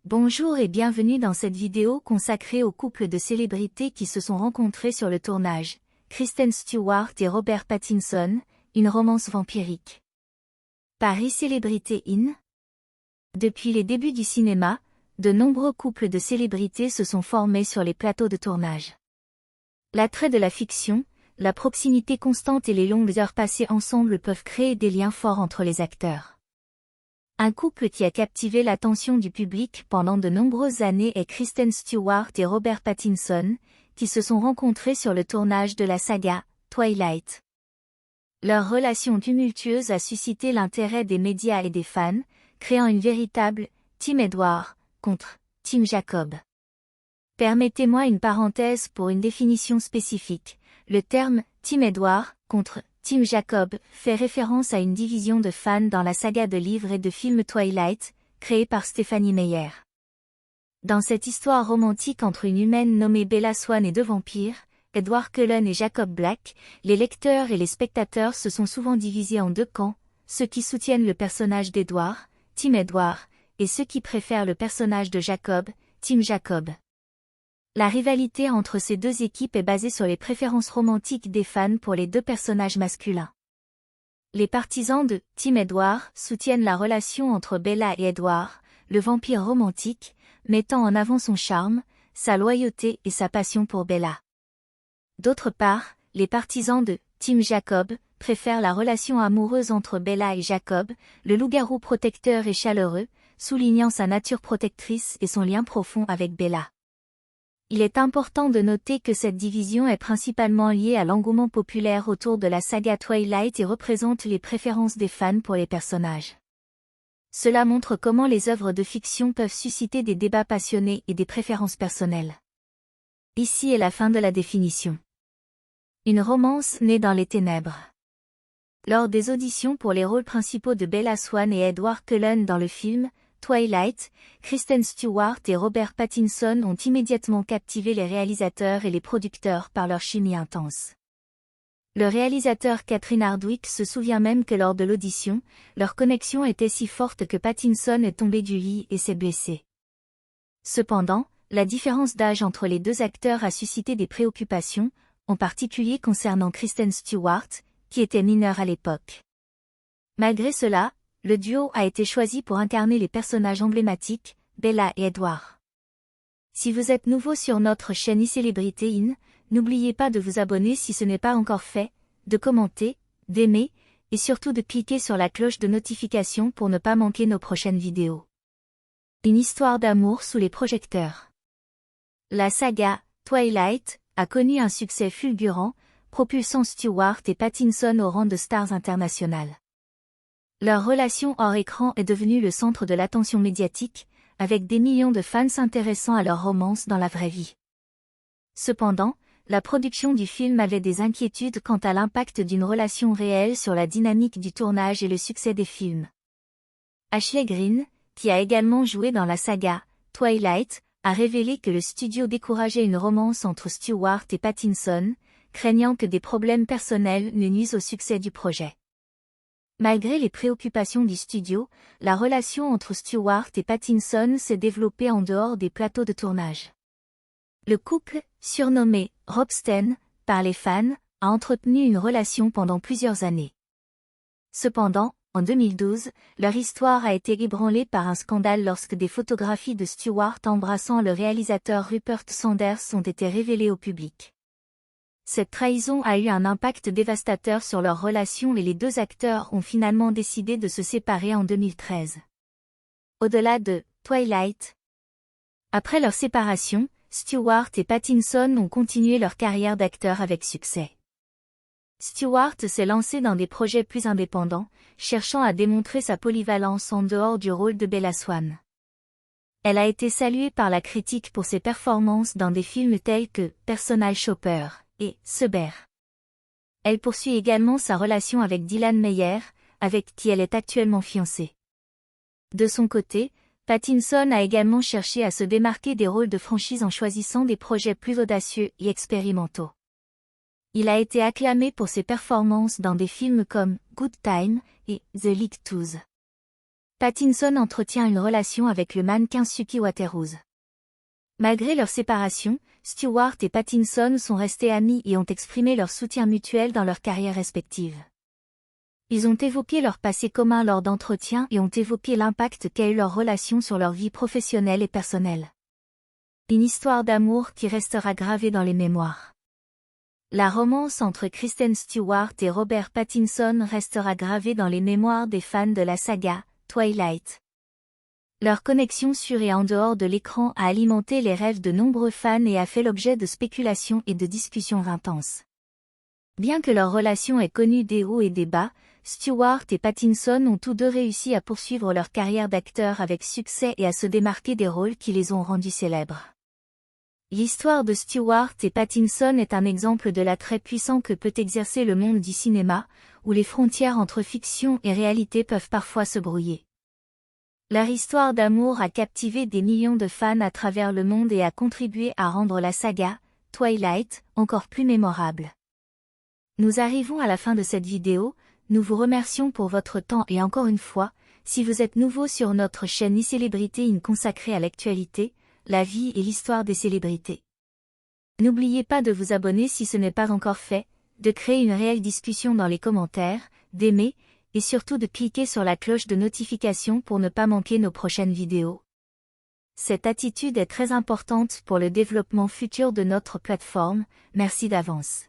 Bonjour et bienvenue dans cette vidéo consacrée au couple de célébrités qui se sont rencontrés sur le tournage, Kristen Stewart et Robert Pattinson, une romance vampirique. Paris Célébrité In. Depuis les débuts du cinéma, de nombreux couples de célébrités se sont formés sur les plateaux de tournage. L'attrait de la fiction, la proximité constante et les longues heures passées ensemble peuvent créer des liens forts entre les acteurs. Un couple qui a captivé l'attention du public pendant de nombreuses années est Kristen Stewart et Robert Pattinson, qui se sont rencontrés sur le tournage de la saga Twilight. Leur relation tumultueuse a suscité l'intérêt des médias et des fans, créant une véritable « Team Edward » contre « Team Jacob ». Permettez-moi une parenthèse pour une définition spécifique. Le terme « Team Edward » contre Team Jacob fait référence à une division de fans dans la saga de livres et de films Twilight, créée par Stephenie Meyer. Dans cette histoire romantique entre une humaine nommée Bella Swan et deux vampires, Edward Cullen et Jacob Black, les lecteurs et les spectateurs se sont souvent divisés en deux camps, ceux qui soutiennent le personnage d'Edward, Team Edward, et ceux qui préfèrent le personnage de Jacob, Team Jacob. La rivalité entre ces deux équipes est basée sur les préférences romantiques des fans pour les deux personnages masculins. Les partisans de Team Edward soutiennent la relation entre Bella et Edward, le vampire romantique, mettant en avant son charme, sa loyauté et sa passion pour Bella. D'autre part, les partisans de Team Jacob préfèrent la relation amoureuse entre Bella et Jacob, le loup-garou protecteur et chaleureux, soulignant sa nature protectrice et son lien profond avec Bella. Il est important de noter que cette division est principalement liée à l'engouement populaire autour de la saga Twilight et représente les préférences des fans pour les personnages. Cela montre comment les œuvres de fiction peuvent susciter des débats passionnés et des préférences personnelles. Ici est la fin de la définition. Une romance née dans les ténèbres. Lors des auditions pour les rôles principaux de Bella Swan et Edward Cullen dans le film Twilight, Kristen Stewart et Robert Pattinson ont immédiatement captivé les réalisateurs et les producteurs par leur chimie intense. Le réalisateur Catherine Hardwicke se souvient même que lors de l'audition, leur connexion était si forte que Pattinson est tombé du lit et s'est blessé. Cependant, la différence d'âge entre les deux acteurs a suscité des préoccupations, en particulier concernant Kristen Stewart, qui était mineure à l'époque. Malgré cela, le duo a été choisi pour incarner les personnages emblématiques, Bella et Edward. Si vous êtes nouveau sur notre chaîne iCélébrité In, n'oubliez pas de vous abonner si ce n'est pas encore fait, de commenter, d'aimer, et surtout de cliquer sur la cloche de notification pour ne pas manquer nos prochaines vidéos. Une histoire d'amour sous les projecteurs. La saga Twilight a connu un succès fulgurant, propulsant Stewart et Pattinson au rang de stars internationales. Leur relation hors écran est devenue le centre de l'attention médiatique, avec des millions de fans s'intéressant à leur romance dans la vraie vie. Cependant, la production du film avait des inquiétudes quant à l'impact d'une relation réelle sur la dynamique du tournage et le succès des films. Ashley Greene, qui a également joué dans la saga Twilight, a révélé que le studio décourageait une romance entre Stewart et Pattinson, craignant que des problèmes personnels ne nuisent au succès du projet. Malgré les préoccupations du studio, la relation entre Stewart et Pattinson s'est développée en dehors des plateaux de tournage. Le couple, surnommé « Robsten » par les fans, a entretenu une relation pendant plusieurs années. Cependant, en 2012, leur histoire a été ébranlée par un scandale lorsque des photographies de Stewart embrassant le réalisateur Rupert Sanders ont été révélées au public. Cette trahison a eu un impact dévastateur sur leur relation et les deux acteurs ont finalement décidé de se séparer en 2013. Au-delà de Twilight. Après leur séparation, Stewart et Pattinson ont continué leur carrière d'acteur avec succès. Stewart s'est lancé dans des projets plus indépendants, cherchant à démontrer sa polyvalence en dehors du rôle de Bella Swan. Elle a été saluée par la critique pour ses performances dans des films tels que Personal Shopper et Seber. Elle poursuit également sa relation avec Dylan Meyer, avec qui elle est actuellement fiancée. De son côté, Pattinson a également cherché à se démarquer des rôles de franchise en choisissant des projets plus audacieux et expérimentaux. Il a été acclamé pour ses performances dans des films comme Good Time et The League 2. Pattinson entretient une relation avec le mannequin Suki Waterhouse. Malgré leur séparation, Stewart et Pattinson sont restés amis et ont exprimé leur soutien mutuel dans leurs carrières respectives. Ils ont évoqué leur passé commun lors d'entretiens et ont évoqué l'impact qu'a eu leur relation sur leur vie professionnelle et personnelle. Une histoire d'amour qui restera gravée dans les mémoires. La romance entre Kristen Stewart et Robert Pattinson restera gravée dans les mémoires des fans de la saga Twilight. Leur connexion sur et en dehors de l'écran a alimenté les rêves de nombreux fans et a fait l'objet de spéculations et de discussions intenses. Bien que leur relation ait connu des hauts et des bas, Stewart et Pattinson ont tous deux réussi à poursuivre leur carrière d'acteurs avec succès et à se démarquer des rôles qui les ont rendus célèbres. L'histoire de Stewart et Pattinson est un exemple de l'attrait puissant que peut exercer le monde du cinéma, où les frontières entre fiction et réalité peuvent parfois se brouiller. Leur histoire d'amour a captivé des millions de fans à travers le monde et a contribué à rendre la saga Twilight encore plus mémorable. Nous arrivons à la fin de cette vidéo, nous vous remercions pour votre temps et encore une fois, si vous êtes nouveau sur notre chaîne iCélébrité consacrée à l'actualité, la vie et l'histoire des célébrités. N'oubliez pas de vous abonner si ce n'est pas encore fait, de créer une réelle discussion dans les commentaires, d'aimer, et surtout de cliquer sur la cloche de notification pour ne pas manquer nos prochaines vidéos. Cette attitude est très importante pour le développement futur de notre plateforme, merci d'avance.